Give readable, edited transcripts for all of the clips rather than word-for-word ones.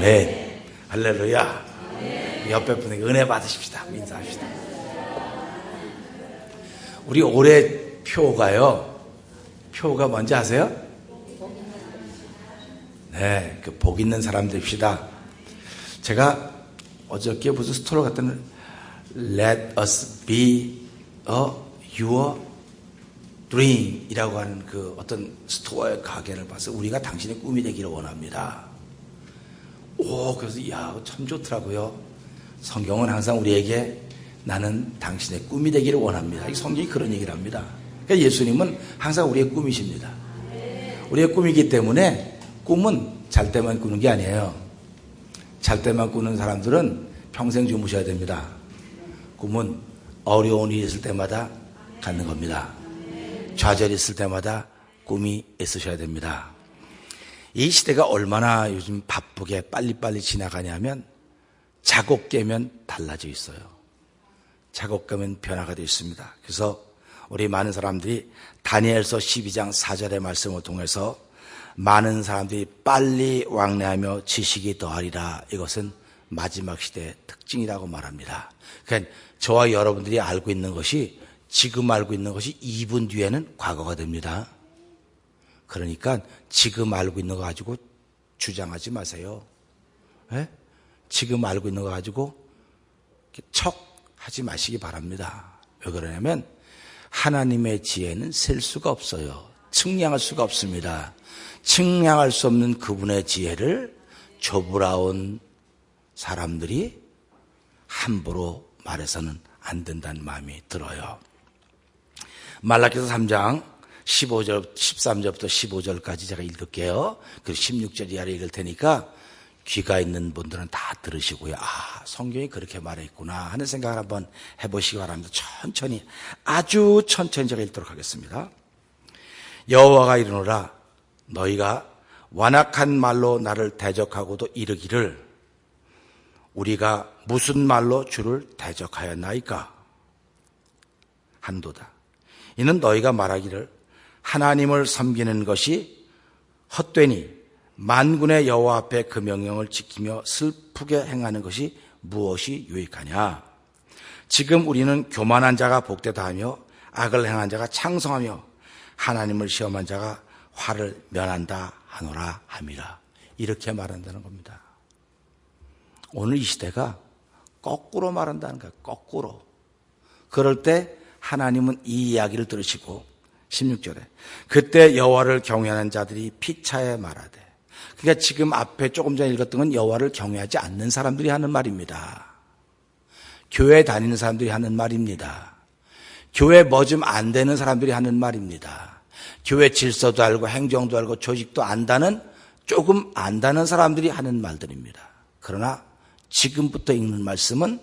아멘. 할렐루야. 옆에 분에게 은혜 받으십시다. 인사합시다. 우리 올해 표가요. 표가 뭔지 아세요? 네, 그 복 있는 사람 됩시다. 제가 어저께 무슨 스토어 갔더니 Let us be your dream 이라고 하는 그 어떤 스토어의 가게를 봐서 우리가 당신의 꿈이 되기를 원합니다. 그래서 이야, 참 좋더라고요. 성경은 항상 우리에게 나는 당신의 꿈이 되기를 원합니다. 이 성경이 그런 얘기를 합니다. 그러니까 예수님은 항상 우리의 꿈이십니다. 우리의 꿈이기 때문에 꿈은 잘 때만 꾸는 게 아니에요. 잘 때만 꾸는 사람들은 평생 주무셔야 됩니다. 꿈은 어려운 일이 있을 때마다 갖는 겁니다. 좌절이 있을 때마다 꿈이 있으셔야 됩니다. 이 시대가 얼마나 요즘 바쁘게 빨리빨리 지나가냐면 자고 깨면 달라져 있어요. 자고 깨면 변화가 되어 있습니다. 그래서 우리 많은 사람들이 다니엘서 12장 4절의 말씀을 통해서 많은 사람들이 빨리 왕래하며 지식이 더하리라. 이것은 마지막 시대의 특징이라고 말합니다. 그러니까 저와 여러분들이 알고 있는 것이 지금 알고 있는 것이 2분 뒤에는 과거가 됩니다. 그러니까 지금 알고 있는 거 가지고 주장하지 마세요. 네? 지금 알고 있는 거 가지고 척 하지 마시기 바랍니다. 왜 그러냐면 하나님의 지혜는 셀 수가 없어요. 측량할 수가 없습니다. 측량할 수 없는 그분의 지혜를 조부라온 사람들이 함부로 말해서는 안 된다는 마음이 들어요. 말라기서 3장 15절, 13절부터 15절까지 제가 읽을게요. 그리고 16절 이하를 읽을 테니까 귀가 있는 분들은 다 들으시고요. 성경이 그렇게 말했구나 하는 생각을 한번 해보시기 바랍니다. 천천히, 아주 천천히 제가 읽도록 하겠습니다. 여호와가 이르노라, 너희가 완악한 말로 나를 대적하고도 이르기를 우리가 무슨 말로 주를 대적하였나이까 한도다. 이는 너희가 말하기를 하나님을 섬기는 것이 헛되니 만군의 여호와 앞에 그 명령을 지키며 슬프게 행하는 것이 무엇이 유익하냐. 지금 우리는 교만한 자가 복되다 하며 악을 행한 자가 창성하며 하나님을 시험한 자가 화를 면한다 하노라 함이라. 이렇게 말한다는 겁니다. 오늘 이 시대가 거꾸로 말한다는 거예요. 거꾸로. 그럴 때 하나님은 이 이야기를 들으시고 16절에 그때 여호와를 경외하는 자들이 피차에 말하되, 그러니까 지금 앞에 조금 전에 읽었던 건 여호와를 경외하지 않는 사람들이 하는 말입니다. 교회 다니는 사람들이 하는 말입니다. 교회 뭐 좀 안 되는 사람들이 하는 말입니다. 교회 질서도 알고 행정도 알고 조직도 안다는, 조금 안다는 사람들이 하는 말들입니다. 그러나 지금부터 읽는 말씀은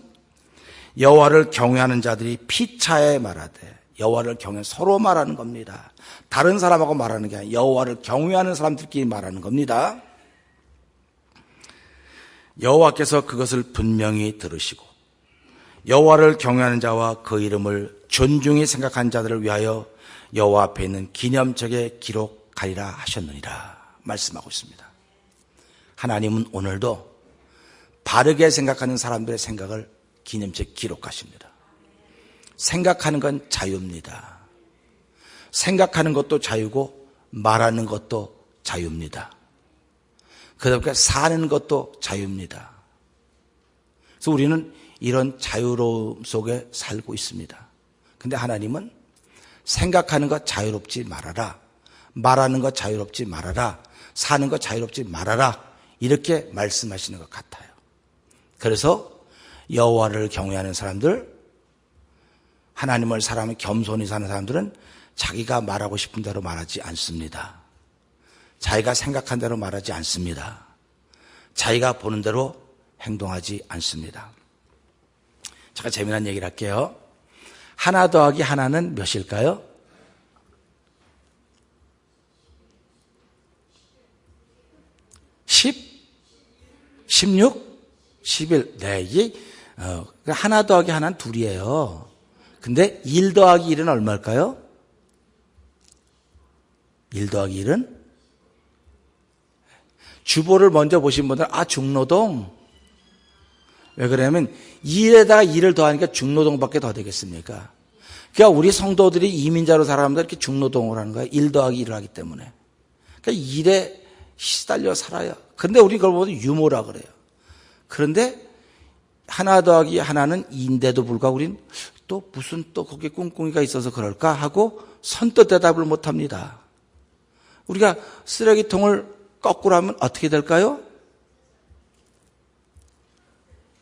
여호와를 경외하는 자들이 피차에 말하되, 여호와를 경외, 서로 말하는 겁니다. 다른 사람하고 말하는 게 아니라 여호와를 경외하는 사람들끼리 말하는 겁니다. 여호와께서 그것을 분명히 들으시고 여호와를 경외하는 자와 그 이름을 존중히 생각한 자들을 위하여 여호와 앞에 있는 기념책에 기록하리라 하셨느니라 말씀하고 있습니다. 하나님은 오늘도 바르게 생각하는 사람들의 생각을 기념책 기록하십니다. 생각하는 건 자유입니다. 생각하는 것도 자유고 말하는 것도 자유입니다. 그러니까 사는 것도 자유입니다. 그래서 우리는 이런 자유로움 속에 살고 있습니다. 근데 하나님은 생각하는 것 자유롭지 말아라, 말하는 것 자유롭지 말아라, 사는 것 자유롭지 말아라, 이렇게 말씀하시는 것 같아요. 그래서 여호와를 경외하는 사람들, 하나님을 사랑하며 겸손히 사는 사람들은 자기가 말하고 싶은 대로 말하지 않습니다. 자기가 생각한 대로 말하지 않습니다. 자기가 보는 대로 행동하지 않습니다. 제가 재미난 얘기를 할게요. 하나 더하기 하나는 몇일까요? 10? 16? 11? 네, 이게 하나 더하기 하나는 둘이에요. 근데 1 더하기 1은 얼마일까요? 1 더하기 1은? 주보를 먼저 보신 분들은 중노동. 왜 그러냐면 2에다가 2를 더하니까 중노동밖에 더 되겠습니까? 그러니까 우리 성도들이 이민자로 살아가면서 이렇게 중노동을 하는 거예요. 1 더하기 1을 하기 때문에. 그러니까 일에 시달려 살아요. 그런데 우리 그걸 보면 유머라 그래요. 그런데 하나 더하기 하나는 2인데도 불구하고 우린 또 무슨 또 거기에 꿍꿍이가 있어서 그럴까 하고 선뜻 대답을 못 합니다. 우리가 쓰레기통을 거꾸로 하면 어떻게 될까요?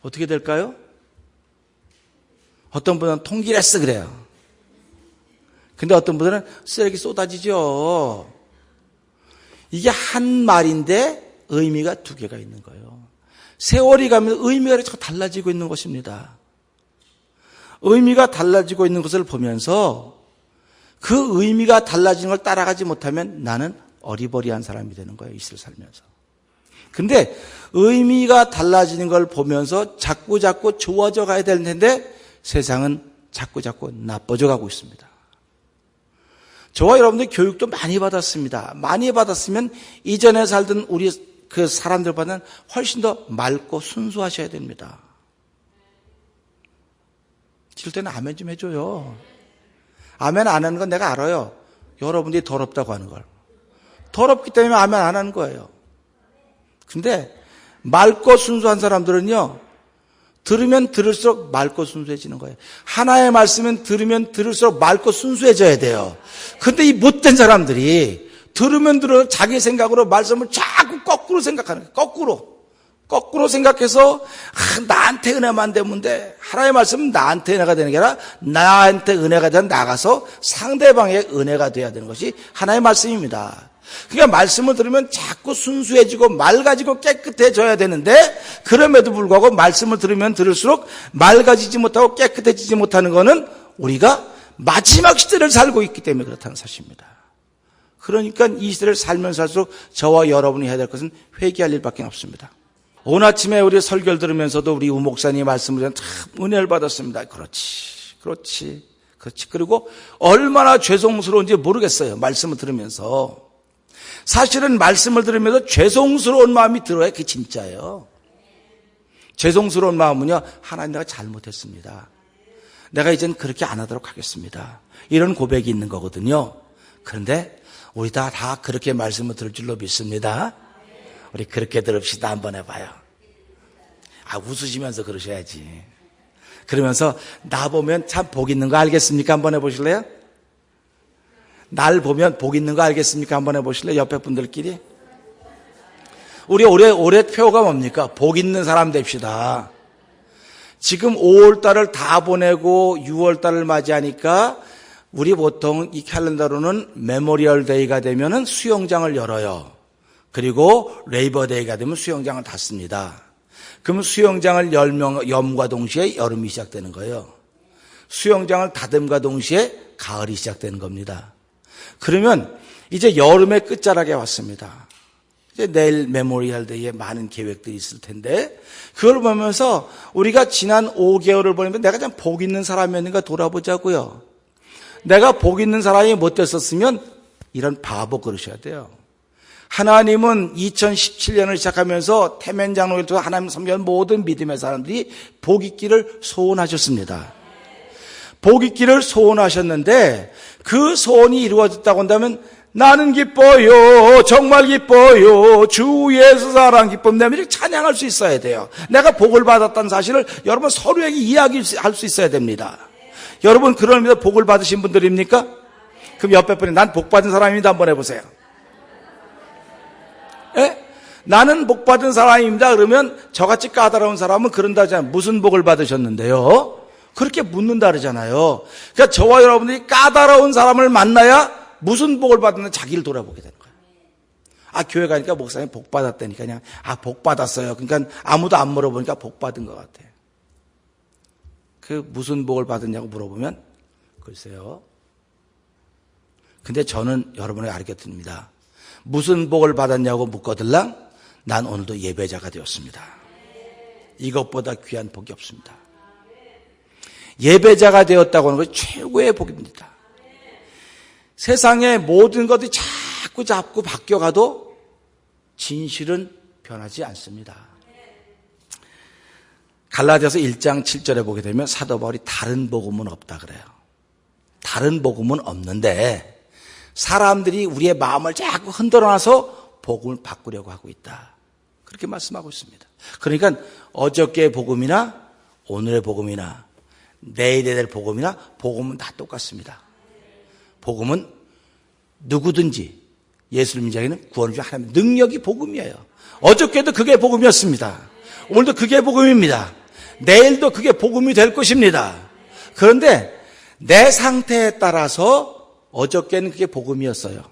어떻게 될까요? 어떤 분은 통길했어 그래요. 근데 어떤 분들은 쓰레기 쏟아지죠. 이게 한 말인데 의미가 두 개가 있는 거예요. 세월이 가면 의미가 자꾸 달라지고 있는 것입니다. 의미가 달라지고 있는 것을 보면서 그 의미가 달라지는 걸 따라가지 못하면 나는 어리버리한 사람이 되는 거예요. 이슬 살면서. 근데 의미가 달라지는 걸 보면서 자꾸 좋아져 가야 될 텐데 세상은 자꾸 나빠져 가고 있습니다. 저와 여러분들 교육도 많이 받았습니다. 많이 받았으면 이전에 살던 우리 그 사람들보다는 훨씬 더 맑고 순수하셔야 됩니다. 지를 때는 아멘 좀 해줘요. 아멘 안 하는 건 내가 알아요. 여러분들이 더럽다고 하는 걸. 더럽기 때문에 아멘 안 하는 거예요. 근데 맑고 순수한 사람들은요, 들으면 들을수록 맑고 순수해지는 거예요. 하나의 말씀은 들으면 들을수록 맑고 순수해져야 돼요. 근데 이 못된 사람들이 들으면 들어 자기 생각으로 말씀을 자꾸 거꾸로 생각하는 거예요. 거꾸로 생각해서 나한테 은혜만 되면 돼. 하나님의 말씀은 나한테 은혜가 되는 게 아니라 나한테 은혜가 되는 나가서 상대방의 은혜가 돼야 되는 것이 하나님의 말씀입니다. 그러니까 말씀을 들으면 자꾸 순수해지고 맑아지고 깨끗해져야 되는데 그럼에도 불구하고 말씀을 들으면 들을수록 맑아지지 못하고 깨끗해지지 못하는 것은 우리가 마지막 시대를 살고 있기 때문에 그렇다는 사실입니다. 그러니까 이 시대를 살면서 살수록 저와 여러분이 해야 될 것은 회개할 일밖에 없습니다. 오늘 아침에 우리 설교를 들으면서도 우리 우 목사님의 말씀을 들으면 참 은혜를 받았습니다. 그렇지. 그리고 얼마나 죄송스러운지 모르겠어요. 말씀을 들으면서. 사실은 말씀을 들으면서 죄송스러운 마음이 들어야 그게 진짜예요. 죄송스러운 마음은요, 하나님 내가 잘못했습니다. 내가 이젠 그렇게 안 하도록 하겠습니다. 이런 고백이 있는 거거든요. 그런데 우리 다 그렇게 말씀을 들을 줄로 믿습니다. 우리 그렇게 들읍시다. 한번 해봐요. 웃으시면서 그러셔야지. 그러면서 나 보면 참 복 있는 거 알겠습니까? 한번 해보실래요? 날 보면 복 있는 거 알겠습니까? 한번 해보실래요? 옆에 분들끼리. 우리 올해 표가 뭡니까? 복 있는 사람 됩시다. 지금 5월달을 다 보내고 6월달을 맞이하니까 우리 보통 이 캘린더로는 메모리얼 데이가 되면은 수영장을 열어요. 그리고 레이버 데이가 되면 수영장을 닫습니다. 그럼 수영장을 염과 동시에 여름이 시작되는 거예요. 수영장을 닫음과 동시에 가을이 시작되는 겁니다. 그러면 이제 여름의 끝자락에 왔습니다. 이제 내일 메모리얼 데이에 많은 계획들이 있을 텐데 그걸 보면서 우리가 지난 5개월을 보내면 내가 참 복 있는 사람이었는가 돌아보자고요. 내가 복 있는 사람이 못 됐었으면 이런 바보 그러셔야 돼요. 하나님은 2017년을 시작하면서 태면장로를 통해 하나님 섬기는 모든 믿음의 사람들이 복 있기를 소원하셨습니다. 복 있기를 소원하셨는데 그 소원이 이루어졌다고 한다면 나는 기뻐요. 정말 기뻐요. 주 예수 사랑 기쁨 내면 이렇게 찬양할 수 있어야 돼요. 내가 복을 받았다는 사실을 여러분 서로에게 이야기할 수 있어야 됩니다. 여러분 그런 의미에서 복을 받으신 분들입니까? 그럼 옆에 분이 난 복 받은 사람입니다. 한번 해보세요. 예? 나는 복 받은 사람입니다. 그러면 저같이 까다로운 사람은 그런다잖아요. 무슨 복을 받으셨는데요? 그렇게 묻는다 그러잖아요. 그러니까 저와 여러분들이 까다로운 사람을 만나야 무슨 복을 받았는지 자기를 돌아보게 되는 거예요. 교회 가니까 목사님 복 받았다니까 그냥 복 받았어요. 그러니까 아무도 안 물어보니까 복 받은 것 같아요. 그 무슨 복을 받았냐고 물어보면 글쎄요. 근데 저는 여러분에게 가르쳐드립니다. 무슨 복을 받았냐고 묻거들랑 난 오늘도 예배자가 되었습니다. 이것보다 귀한 복이 없습니다. 예배자가 되었다고 하는 것이 최고의 복입니다. 세상의 모든 것이 자꾸 바뀌어가도 진실은 변하지 않습니다. 갈라디아서 1장 7절에 보게 되면 사도 바울이 다른 복음은 없다 그래요. 다른 복음은 없는데 사람들이 우리의 마음을 자꾸 흔들어놔서 복음을 바꾸려고 하고 있다. 그렇게 말씀하고 있습니다. 그러니까 어저께의 복음이나 오늘의 복음이나 내일에 될 복음이나 복음은 다 똑같습니다. 복음은 누구든지 예수를 믿는 자에게는 구원을 주신 하나님의 능력이 복음이에요. 어저께도 그게 복음이었습니다. 오늘도 그게 복음입니다. 내일도 그게 복음이 될 것입니다. 그런데 내 상태에 따라서 어저께는 그게 복음이었어요.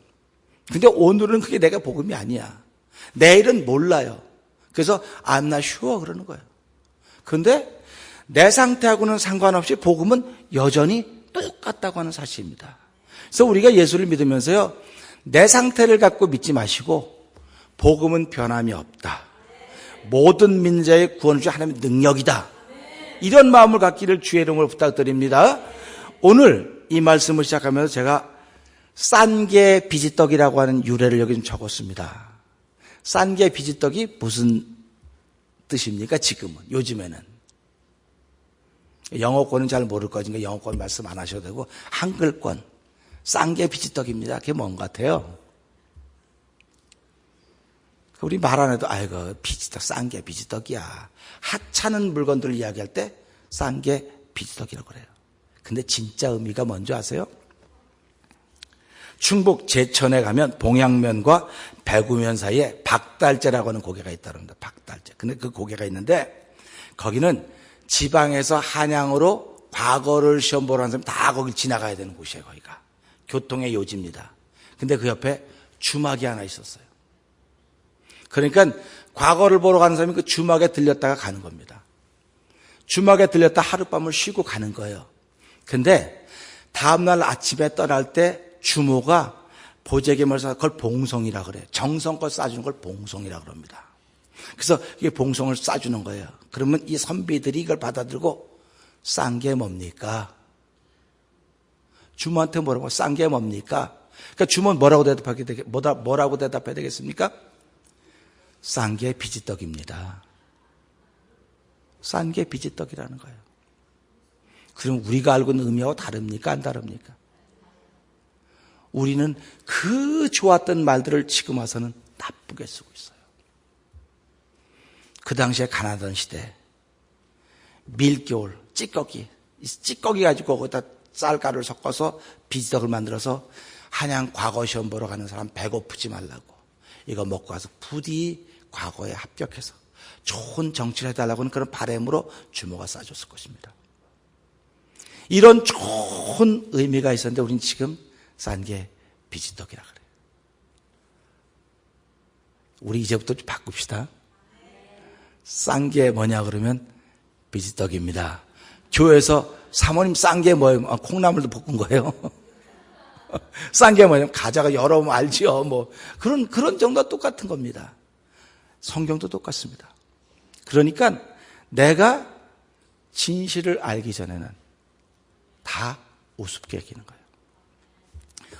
근데 오늘은 그게 내가 복음이 아니야. 내일은 몰라요. 그래서 I'm not sure 그러는 거예요. 그런데 내 상태하고는 상관없이 복음은 여전히 똑같다고 하는 사실입니다. 그래서 우리가 예수를 믿으면서요, 내 상태를 갖고 믿지 마시고 복음은 변함이 없다. 모든 믿는 자의 구원을 주신 하나님의 능력이다. 이런 마음을 갖기를 주의 이름으로 부탁드립니다. 오늘 이 말씀을 시작하면서 제가 싼게 비지떡이라고 하는 유래를 여기 좀 적었습니다. 싼게 비지떡이 무슨 뜻입니까? 지금은, 요즘에는. 영어권은 잘 모를 거니까 영어권 말씀 안 하셔도 되고, 한글권, 싼게 비지떡입니다. 그게 뭔 것 같아요? 우리 말 안 해도 아이고 비지떡, 싼 게 비지떡이야. 하찮은 물건들을 이야기할 때 싼 게 비지떡이라고 그래요. 근데 진짜 의미가 뭔지 아세요? 충북 제천에 가면 봉양면과 배구면 사이에 박달재라고 하는 고개가 있다고 합니다. 박달재. 근데 그 고개가 있는데 거기는 지방에서 한양으로 과거를 시험 보러 하는 사람이 다 거길 지나가야 되는 곳이에요. 거기가. 교통의 요지입니다. 근데 그 옆에 주막이 하나 있었어요. 그러니까 과거를 보러 가는 사람이 그 주막에 들렸다가 가는 겁니다. 주막에 들렸다 하룻밤을 쉬고 가는 거예요. 근데 다음날 아침에 떠날 때 주모가 보재김을 사서 그걸 봉송이라 그래요. 정성껏 싸주는 걸 봉송이라 그럽니다. 그래서 이게 봉송을 싸주는 거예요. 그러면 이 선비들이 이걸 받아들고 싼 게 뭡니까? 주모한테 뭐라고 싼 게 뭡니까? 그러니까 주모는 뭐라고 대답해야 되겠습니까? 싼 게 비지떡입니다. 싼 게 비지떡이라는 거예요. 그럼 우리가 알고 있는 의미하고 다릅니까? 안 다릅니까? 우리는 그 좋았던 말들을 지금 와서는 나쁘게 쓰고 있어요. 그 당시에 가나다는 시대 밀겨울, 찌꺼기 가지고 거기다 쌀가루를 섞어서 비지떡을 만들어서 한양 과거 시험 보러 가는 사람 배고프지 말라고 이거 먹고 가서 부디 과거에 합격해서 좋은 정치를 해달라고 하는 그런 바람으로 주모가 싸줬을 것입니다. 이런 좋은 의미가 있었는데 우리는 지금 싼 게 비지떡이라 그래요. 우리 이제부터 좀 바꿉시다. 싼 게 뭐냐 그러면 비지떡입니다. 교회에서 사모님 싼 게 뭐예요? 콩나물도 볶은 거예요. 싼 게 뭐냐면 과자가 여러 번 알지요. 뭐 그런 정도가 똑같은 겁니다. 성경도 똑같습니다. 그러니까 내가 진실을 알기 전에는 다 우습게 여기는 거예요.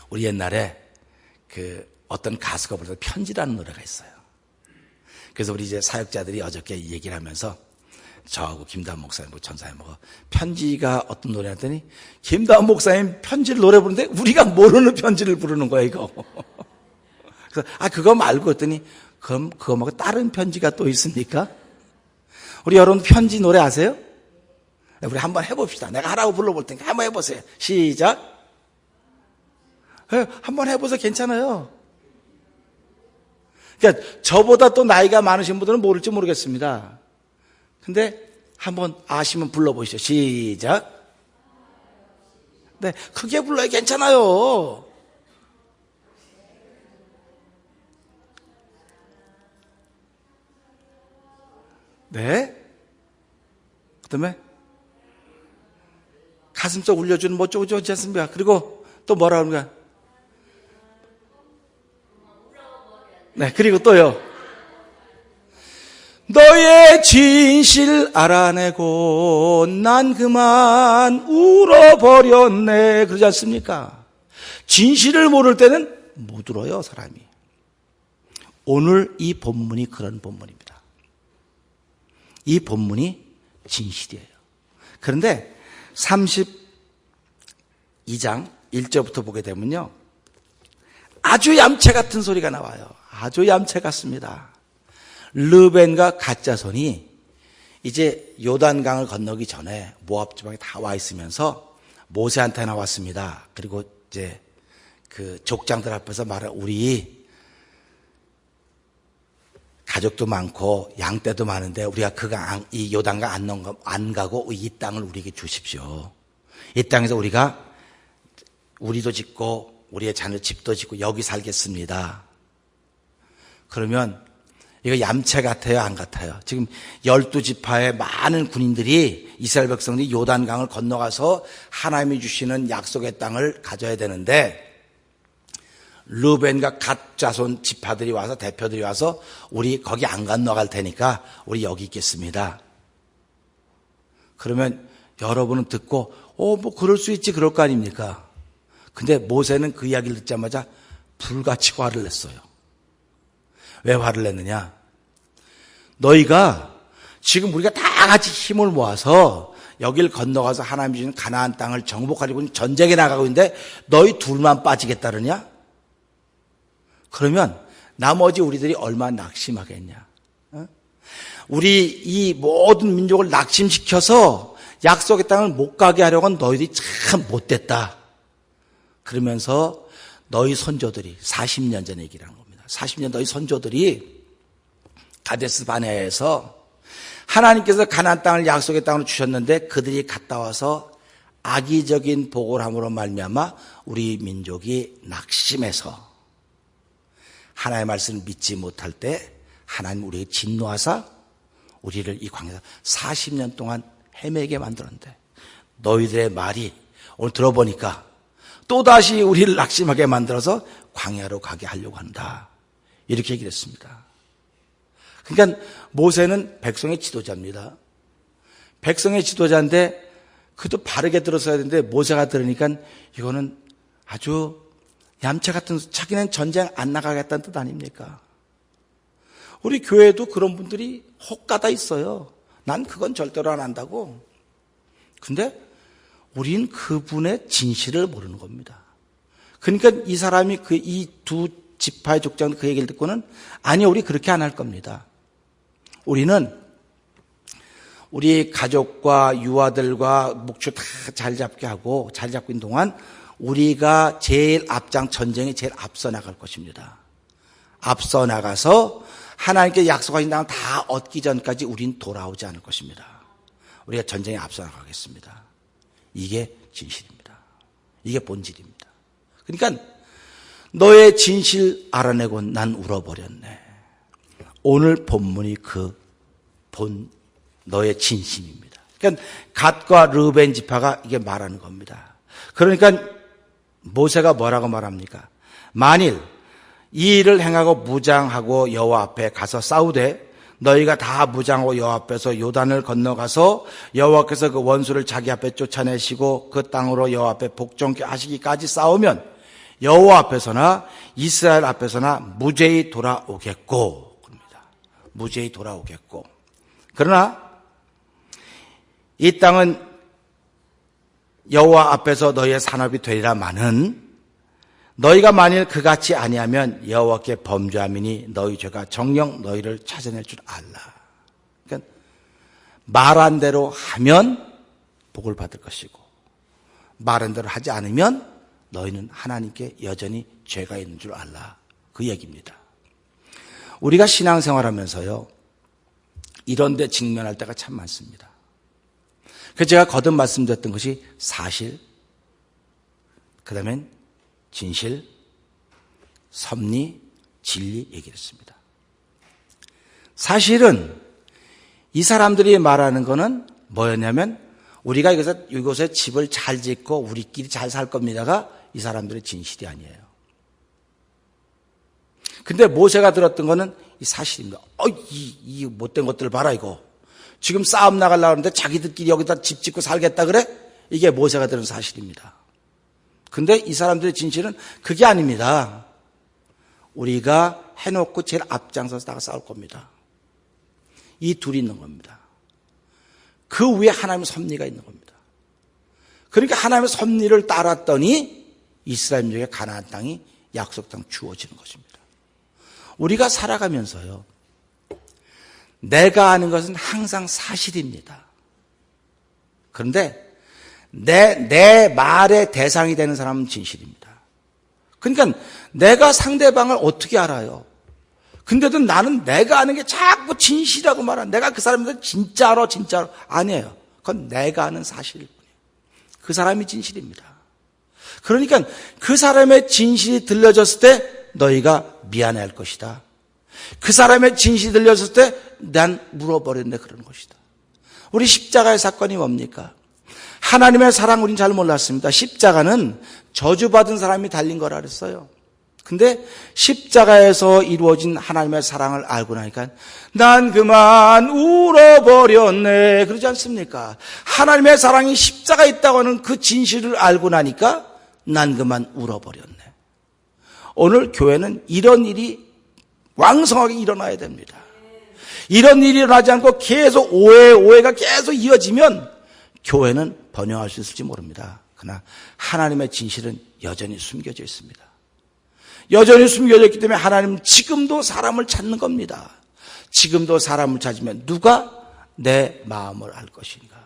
우리 옛날에 어떤 가수가 부르던 편지라는 노래가 있어요. 그래서 우리 이제 사역자들이 어저께 얘기를 하면서 저하고 김다은 목사님, 전사님하고 편지가 어떤 노래 했더니 김다은 목사님 편지를 노래 부르는데 우리가 모르는 편지를 부르는 거예요, 이거. 그래서 그거 말고 했더니 그럼 그거 말고 다른 편지가 또 있습니까? 우리 여러분 편지 노래 아세요? 우리 한번 해봅시다. 내가 하라고 불러볼 테니까 한번 해보세요. 시작. 한번 해보세요. 괜찮아요. 그러니까 저보다 또 나이가 많으신 분들은 모를지 모르겠습니다. 근데 한번 아시면 불러보시죠. 시작. 네, 크게 불러요. 괜찮아요. 네. 그 다음에 가슴속 울려주는 뭐 어쩌고 저쩌지 않습니까? 그리고 또 뭐라 그러는가? 네, 그리고 또요. 너의 진실 알아내고 난 그만 울어버렸네. 그러지 않습니까? 진실을 모를 때는 못 울어요, 사람이. 오늘 이 본문이 그런 본문입니다. 이 본문이 진실이에요. 그런데 32장 1절부터 보게 되면요, 아주 얌체 같은 소리가 나와요. 아주 얌체 같습니다. 르벤과 갓 자손이 이제 요단강을 건너기 전에 모압 지방에 다 와 있으면서 모세한테 나왔습니다. 그리고 이제 그 족장들 앞에서 말해, 우리 가족도 많고 양떼도 많은데 우리가 이 요단강 안 가고 이 땅을 우리에게 주십시오. 이 땅에서 우리가 우리도 짓고 우리의 자녀 집도 짓고 여기 살겠습니다. 그러면 이거 얌체 같아요, 안 같아요? 지금 12지파의 많은 군인들이, 이스라엘 백성들이 요단강을 건너가서 하나님이 주시는 약속의 땅을 가져야 되는데, 르벤과 갓 자손 지파들이 와서, 대표들이 와서 우리 거기 안 건너갈 테니까 우리 여기 있겠습니다. 그러면 여러분은 듣고 뭐 그럴 수 있지, 그럴 거 아닙니까? 근데 모세는 그 이야기를 듣자마자 불같이 화를 냈어요. 왜 화를 냈느냐? 너희가 지금 우리가 다 같이 힘을 모아서 여길 건너가서 하나님이 주시는 가나안 땅을 정복하려고 전쟁에 나가고 있는데 너희 둘만 빠지겠다느냐? 그러면 나머지 우리들이 얼마나 낙심하겠냐? 우리 이 모든 민족을 낙심시켜서 약속의 땅을 못 가게 하려고 한 너희들이 참 못됐다. 그러면서 너희 선조들이 40년 전에 얘기를 한 겁니다. 40년 너희 선조들이 가데스 바네아에서 하나님께서 가나안 땅을 약속의 땅으로 주셨는데 그들이 갔다 와서 악의적인 보고를 함으로 말미암아 우리 민족이 낙심해서 하나님의 말씀을 믿지 못할 때 하나님 우리에게 진노하사 우리를 이 광야에서 40년 동안 헤매게 만들었는데 너희들의 말이 오늘 들어보니까 또다시 우리를 낙심하게 만들어서 광야로 가게 하려고 한다. 이렇게 얘기를 했습니다. 그러니까 모세는 백성의 지도자입니다. 백성의 지도자인데 그것도 바르게 들었어야 되는데 모세가 들으니까 이거는 아주 얌체 같은, 자기는 전쟁 안 나가겠다는 뜻 아닙니까? 우리 교회에도 그런 분들이 혹가다 있어요. 난 그건 절대로 안 한다고. 근데 우린 그분의 진실을 모르는 겁니다. 그러니까 이 사람이 이 두 지파의 족장 그 얘기를 듣고는 아니, 우리 그렇게 안 할 겁니다. 우리는 우리 가족과 유아들과 목표 다 잘 잡게 하고 잘 잡고 있는 동안 우리가 제일 전쟁에 제일 앞서 나갈 것입니다. 앞서 나가서 하나님께 약속하신 땅을 다 얻기 전까지 우린 돌아오지 않을 것입니다. 우리가 전쟁에 앞서 나가겠습니다. 이게 진실입니다. 이게 본질입니다. 그러니까 너의 진실 알아내고 난 울어버렸네. 오늘 본문이 너의 진심입니다. 그러니까 갓과 르벤 지파가 이게 말하는 겁니다. 그러니까 모세가 뭐라고 말합니까? 만일 이 일을 행하고 무장하고 여호와 앞에 가서 싸우되 너희가 다 무장하고 여호와 앞에서 요단을 건너가서 여호와께서 그 원수를 자기 앞에 쫓아내시고 그 땅으로 여호와 앞에 복종케 하시기까지 싸우면 여호와 앞에서나 이스라엘 앞에서나 무죄히 돌아오겠고, 그럽니다. 무죄히 돌아오겠고. 그러나 이 땅은 여호와 앞에서 너희의 산업이 되리라마는 너희가 만일 그같이 아니하면 여호와께 범죄함이니 너희 죄가 정녕 너희를 찾아낼 줄 알라. 그러니까 말한 대로 하면 복을 받을 것이고 말한 대로 하지 않으면 너희는 하나님께 여전히 죄가 있는 줄 알라. 그 얘기입니다. 우리가 신앙생활하면서요, 이런 데 직면할 때가 참 많습니다. 그래서 제가 거듭 말씀드렸던 것이 사실, 그 다음엔 진실, 섭리, 진리 얘기를 했습니다. 사실은 이 사람들이 말하는 거는 뭐였냐면 우리가 이곳에 집을 잘 짓고 우리끼리 잘 살 겁니다가 이 사람들의 진실이 아니에요. 근데 모세가 들었던 거는 이 사실입니다. 이 못된 것들 봐라, 이거. 지금 싸움 나가려고 하는데 자기들끼리 여기다 집 짓고 살겠다 그래? 이게 모세가 들은 사실입니다. 근데 이 사람들의 진실은 그게 아닙니다. 우리가 해놓고 제일 앞장서서 나가 싸울 겁니다. 이 둘이 있는 겁니다. 그 위에 하나님의 섭리가 있는 겁니다. 그러니까 하나님의 섭리를 따랐더니 이스라엘 민족의 가나안 땅이 약속 땅 주어지는 것입니다. 우리가 살아가면서요, 내가 아는 것은 항상 사실입니다. 그런데 내 말의 대상이 되는 사람은 진실입니다. 그러니까 내가 상대방을 어떻게 알아요? 근데도 나는 내가 아는 게 자꾸 진실이라고 말하는, 내가 그 사람들 진짜 알아, 진짜 알아. 아니에요. 그건 내가 아는 사실일 뿐이에요. 그 사람이 진실입니다. 그러니까 그 사람의 진실이 들려졌을 때 너희가 미안해할 것이다. 그 사람의 진실이 들려졌을 때 난 물어버렸네, 그러는 것이다. 우리 십자가의 사건이 뭡니까? 하나님의 사랑 우린 잘 몰랐습니다. 십자가는 저주받은 사람이 달린 거라 그랬어요. 근데 십자가에서 이루어진 하나님의 사랑을 알고 나니까 난 그만 울어버렸네, 그러지 않습니까? 하나님의 사랑이 십자가에 있다고 하는 그 진실을 알고 나니까 난 그만 울어버렸네. 오늘 교회는 이런 일이 왕성하게 일어나야 됩니다. 이런 일이 일어나지 않고 계속 오해가 계속 이어지면 교회는 번영할 수 있을지 모릅니다. 그러나 하나님의 진실은 여전히 숨겨져 있습니다. 여전히 숨겨져 있기 때문에 하나님은 지금도 사람을 찾는 겁니다. 지금도 사람을 찾으면 누가 내 마음을 알 것인가?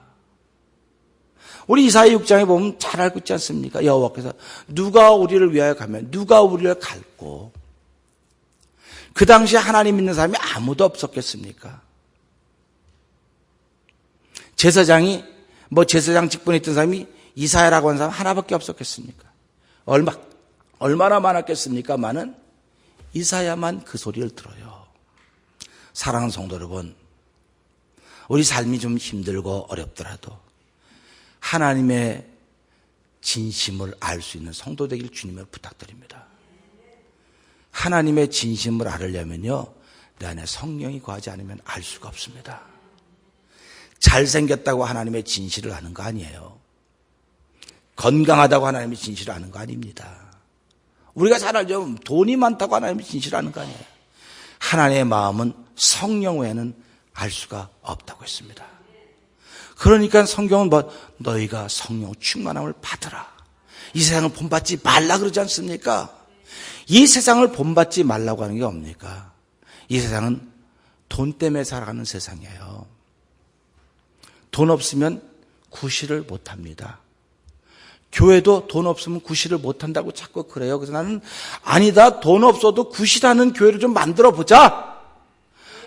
우리 이사야 6장에 보면 잘 알고 있지 않습니까? 여호와께서 누가 우리를 위하여 가면 누가 우리를 갈고, 그 당시에 하나님 믿는 사람이 아무도 없었겠습니까? 제사장이 제사장 직분에 있던 사람이 이사야라고 하는 사람 하나밖에 없었겠습니까? 얼마나 많았겠습니까? 많은 이사야만 그 소리를 들어요. 사랑하는 성도 여러분, 우리 삶이 좀 힘들고 어렵더라도 하나님의 진심을 알 수 있는 성도 되길 주님을 부탁드립니다. 하나님의 진심을 알으려면요, 내 안에 성령이 거하지 않으면 알 수가 없습니다. 잘생겼다고 하나님의 진실을 아는 거 아니에요. 건강하다고 하나님의 진실을 아는 거 아닙니다. 우리가 잘 알죠. 돈이 많다고 하나님의 진실을 아는 거 아니에요. 하나님의 마음은 성령 외에는 알 수가 없다고 했습니다. 그러니까 성경은 너희가 성령 충만함을 받으라. 이 세상을 본받지 말라 그러지 않습니까? 이 세상을 본받지 말라고 하는 게 뭡니까? 이 세상은 돈 때문에 살아가는 세상이에요. 돈 없으면 구실을 못합니다. 교회도 돈 없으면 구실을 못한다고 자꾸 그래요. 그래서 나는 아니다, 돈 없어도 구실하는 교회를 좀 만들어보자.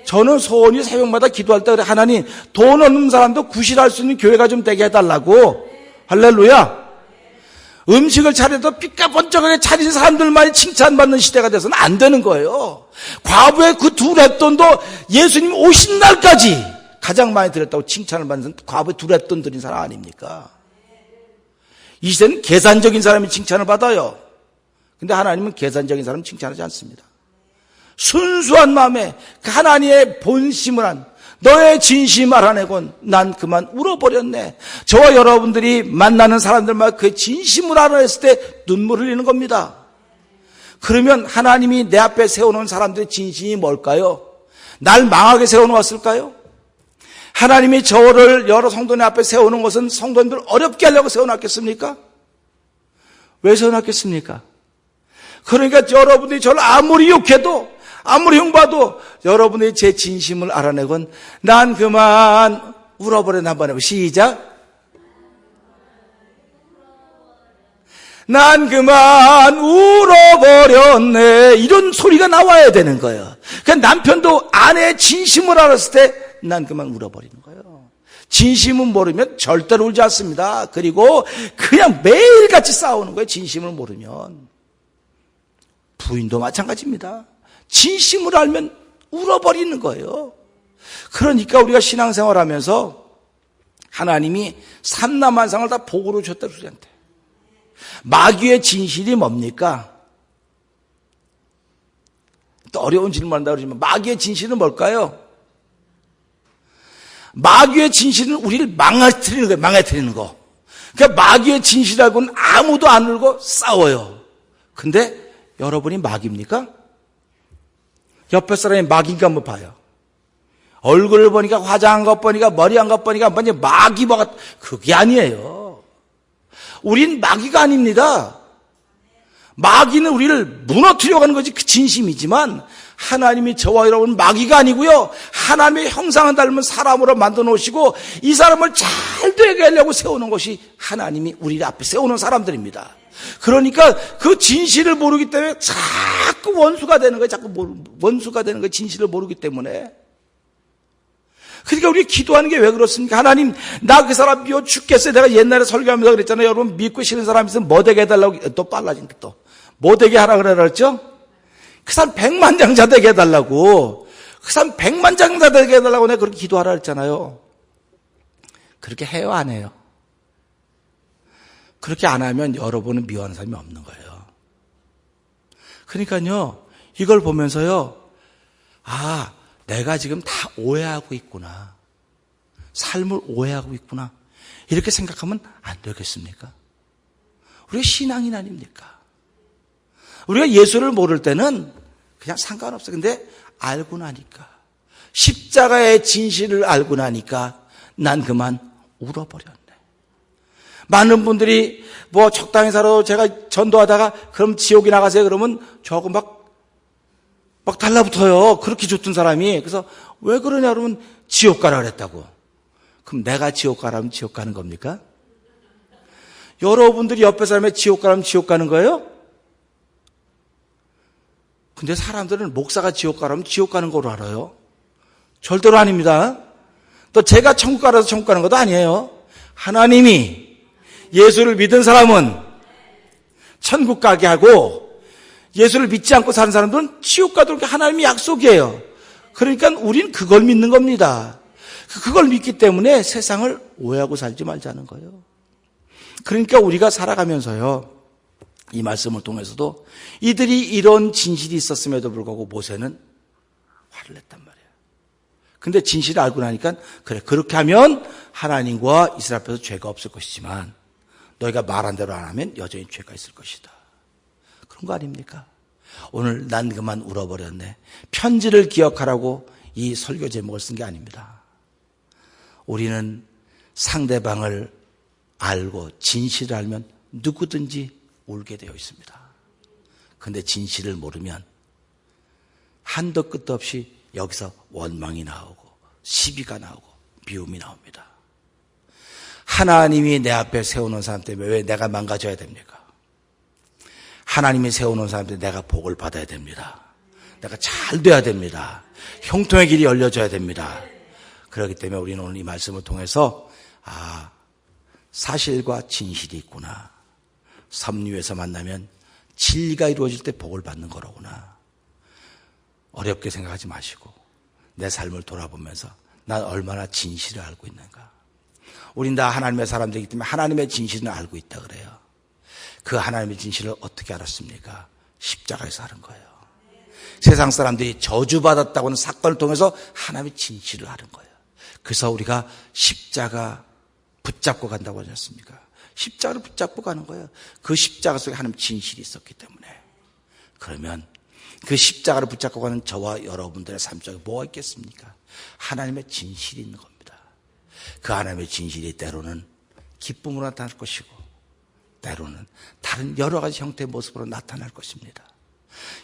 저는 소원이 새벽마다 기도할 때 그래, 하나님 돈 없는 사람도 구실할 수 있는 교회가 좀 되게 해달라고. 할렐루야. 음식을 차려도 삐까번쩍하게 차린 사람들만이 칭찬받는 시대가 돼서는 안 되는 거예요. 과부의 그 두 랫돈도 예수님 오신 날까지 가장 많이 드렸다고 칭찬을 받는 과부의 두 랫돈 드린 사람 아닙니까? 이 시대는 계산적인 사람이 칭찬을 받아요. 근데 하나님은 계산적인 사람 칭찬하지 않습니다. 순수한 마음에 하나님의 본심을 한 너의 진심을 알아내곤 난 그만 울어버렸네. 저와 여러분들이 만나는 사람들마다 그 진심을 알아냈을 때 눈물을 흘리는 겁니다. 그러면 하나님이 내 앞에 세워놓은 사람들의 진심이 뭘까요? 날 망하게 세워놓았을까요? 하나님이 저를 여러 성도님 앞에 세우는 것은 성도님들 어렵게 하려고 세워놨겠습니까? 왜 세워놨겠습니까? 그러니까 여러분들이 저를 아무리 욕해도 아무리 흉봐도 여러분의 제 진심을 알아내건 난 그만 울어버렸네. 한번 해보세요. 시작. 난 그만 울어버렸네. 이런 소리가 나와야 되는 거예요. 그러니까 남편도 아내의 진심을 알았을 때 난 그만 울어버리는 거예요. 진심은 모르면 절대로 울지 않습니다. 그리고 그냥 매일같이 싸우는 거예요. 진심을 모르면. 부인도 마찬가지입니다. 진심을 알면 울어버리는 거예요. 그러니까 우리가 신앙생활하면서 하나님이 삼라만상을 다 복으로 줬다 우리한테. 마귀의 진실이 뭡니까? 또 어려운 질문한다고 그러지만 마귀의 진실은 뭘까요? 마귀의 진실은 우리를 망가뜨리는 거예요. 망가뜨리는 거. 그러니까 마귀의 진실하고는 아무도 안 울고 싸워요. 근데 여러분이 마귀입니까? 옆에 사람이 마귀인가 한번 봐요. 얼굴을 보니까 화장한 것 보니까 머리한 것 보니까 완전 마귀 같. 그게 아니에요. 우린 마귀가 아닙니다. 마귀는 우리를 무너뜨려고 하는 것이 그 진심이지만 하나님이 저와 여러분 마귀가 아니고요. 하나님의 형상을 닮은 사람으로 만들어 놓으시고 이 사람을 잘 되게 하려고 세우는 것이 하나님이 우리 앞에 세우는 사람들입니다. 그러니까 그 진실을 모르기 때문에 자꾸 원수가 되는 거예요. 자꾸 원수가 되는 거예요. 진실을 모르기 때문에. 그러니까 우리 기도하는 게 왜 그렇습니까? 하나님, 나 그 사람 미워 죽겠어요. 내가 옛날에 설교하면서 그랬잖아요. 여러분, 믿고 싫은 사람 있으면 뭐 되게 해달라고, 또 빨라진다 또. 뭐 되게 하라 그랬죠? 그 사람 100만장자 되게 해달라고. 그 사람 100만장자 되게 해달라고 내가 그렇게 기도하라 그랬잖아요. 그렇게 해요, 안 해요? 그렇게 안 하면 여러분은 미워하는 사람이 없는 거예요. 그러니까요, 이걸 보면서요, 아, 내가 지금 다 오해하고 있구나. 삶을 오해하고 있구나. 이렇게 생각하면 안 되겠습니까? 우리가 신앙인 아닙니까? 우리가 예수를 모를 때는 그냥 상관없어요. 근데 알고 나니까, 십자가의 진실을 알고 나니까 난 그만 울어버렸네. 많은 분들이 뭐 적당히 살아도 제가 전도하다가 그럼 지옥에 나가세요 그러면 저하고 막 달라붙어요. 그렇게 좋던 사람이. 그래서 왜 그러냐 그러면 지옥 가라 그랬다고. 그럼 내가 지옥 가라면 지옥 가는 겁니까? 여러분들이 옆에 사람이 지옥 가라면 지옥 가는 거예요? 근데 사람들은 목사가 지옥 가라면 지옥 가는 거로 알아요. 절대로 아닙니다. 또 제가 천국 가라서 천국 가는 것도 아니에요. 하나님이 예수를 믿은 사람은 천국 가게 하고 예수를 믿지 않고 사는 사람들은 지옥 가도록 하나님의 약속이에요. 그러니까 우린 그걸 믿는 겁니다. 그걸 믿기 때문에 세상을 오해하고 살지 말자는 거예요. 그러니까 우리가 살아가면서요, 이 말씀을 통해서도 이들이 이런 진실이 있었음에도 불구하고 모세는 화를 냈단 말이에요. 근데 진실을 알고 나니까 그래, 그렇게 하면 하나님과 이스라엘 앞에서 죄가 없을 것이지만 너희가 말한 대로 안 하면 여전히 죄가 있을 것이다. 그런 거 아닙니까? 오늘 난 그만 울어버렸네. 편지를 기억하라고 이 설교 제목을 쓴 게 아닙니다. 우리는 상대방을 알고 진실을 알면 누구든지 울게 되어 있습니다. 그런데 진실을 모르면 한도 끝도 없이 여기서 원망이 나오고 시비가 나오고 미움이 나옵니다. 하나님이 내 앞에 세우는 사람 때문에 왜 내가 망가져야 됩니까? 하나님이 세우는 사람 때문에 내가 복을 받아야 됩니다. 내가 잘 돼야 됩니다. 형통의 길이 열려져야 됩니다. 그렇기 때문에 우리는 오늘 이 말씀을 통해서 사실과 진실이 있구나. 섭리에서 만나면 진리가 이루어질 때 복을 받는 거로구나. 어렵게 생각하지 마시고 내 삶을 돌아보면서 난 얼마나 진실을 알고 있는가. 우린 다 하나님의 사람들이기 때문에 하나님의 진실은 알고 있다 그래요. 그 하나님의 진실을 어떻게 알았습니까? 십자가에서 하는 거예요. 세상 사람들이 저주받았다고 하는 사건을 통해서 하나님의 진실을 아는 거예요. 그래서 우리가 십자가 붙잡고 간다고 하지 않습니까? 십자가를 붙잡고 가는 거예요. 그 십자가 속에 하나님 진실이 있었기 때문에. 그러면 그 십자가를 붙잡고 가는 저와 여러분들의 삶 속에 뭐가 있겠습니까? 하나님의 진실이 있는 겁니다. 그 하나님의 진실이 때로는 기쁨으로 나타날 것이고 때로는 다른 여러 가지 형태의 모습으로 나타날 것입니다.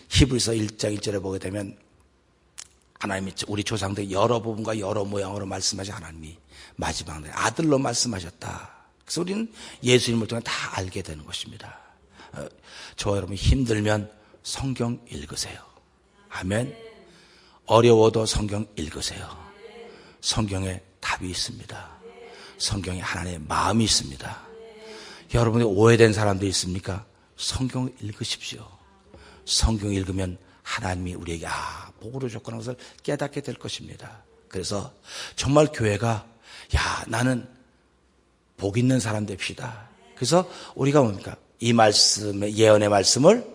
히브리서 1장 1절에 보게 되면 하나님이 우리 조상들 여러 부분과 여러 모양으로 말씀하신 하나님이 마지막 날 아들로 말씀하셨다. 그래서 우리는 예수님을 통해 다 알게 되는 것입니다. 저와 여러분이 힘들면 성경 읽으세요. 아멘. 어려워도 성경 읽으세요. 성경에 답이 있습니다. 성경에 하나님의 마음이 있습니다. 여러분이 오해된 사람도 있습니까? 성경을 읽으십시오. 성경 읽으면 하나님이 우리에게 복으로 줬구나 것을 깨닫게 될 것입니다. 그래서 정말 교회가 나는 복 있는 사람 됩시다. 그래서 우리가 뭡니까? 이 말씀의 예언의 말씀을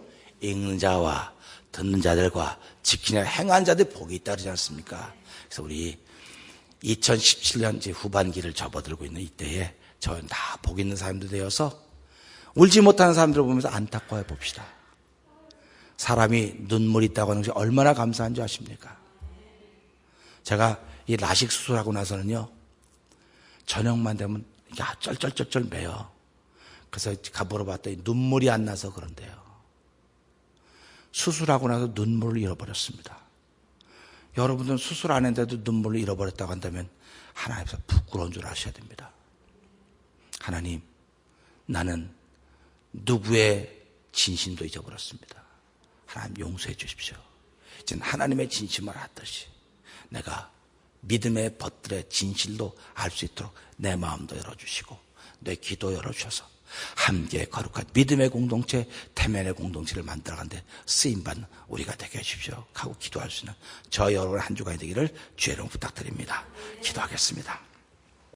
읽는 자와 듣는 자들과 지키는 행한 자들 복이 있다 그러지 않습니까? 그래서 우리 2017년 이제 후반기를 접어들고 있는 이때에 저는 다 복 있는 사람들 되어서 울지 못하는 사람들을 보면서 안타까워해 봅시다. 사람이 눈물이 있다고 하는 것이 얼마나 감사한 줄 아십니까? 제가 이 라식 수술하고 나서는요, 저녁만 되면 이게 쩔쩔쩔쩔 매요. 그래서 물어봤더니 눈물이 안 나서 그런데요. 수술하고 나서 눈물을 잃어버렸습니다. 여러분들은 수술 안 했는데도 눈물을 잃어버렸다고 한다면 하나님께서 부끄러운 줄 아셔야 됩니다. 하나님, 나는 누구의 진심도 잊어버렸습니다. 하나님 용서해 주십시오. 이제는 하나님의 진심을 알았듯이 내가 믿음의 벗들의 진실도 알 수 있도록 내 마음도 열어주시고 내 귀도 열어주셔서 함께 거룩한 믿음의 공동체, 태면의 공동체를 만들어가는데 쓰임받는 우리가 되게 해주십시오 하고 기도할 수 있는 저 여러분의 한 주간이 되기를 주의 이름으로 부탁드립니다. 기도하겠습니다.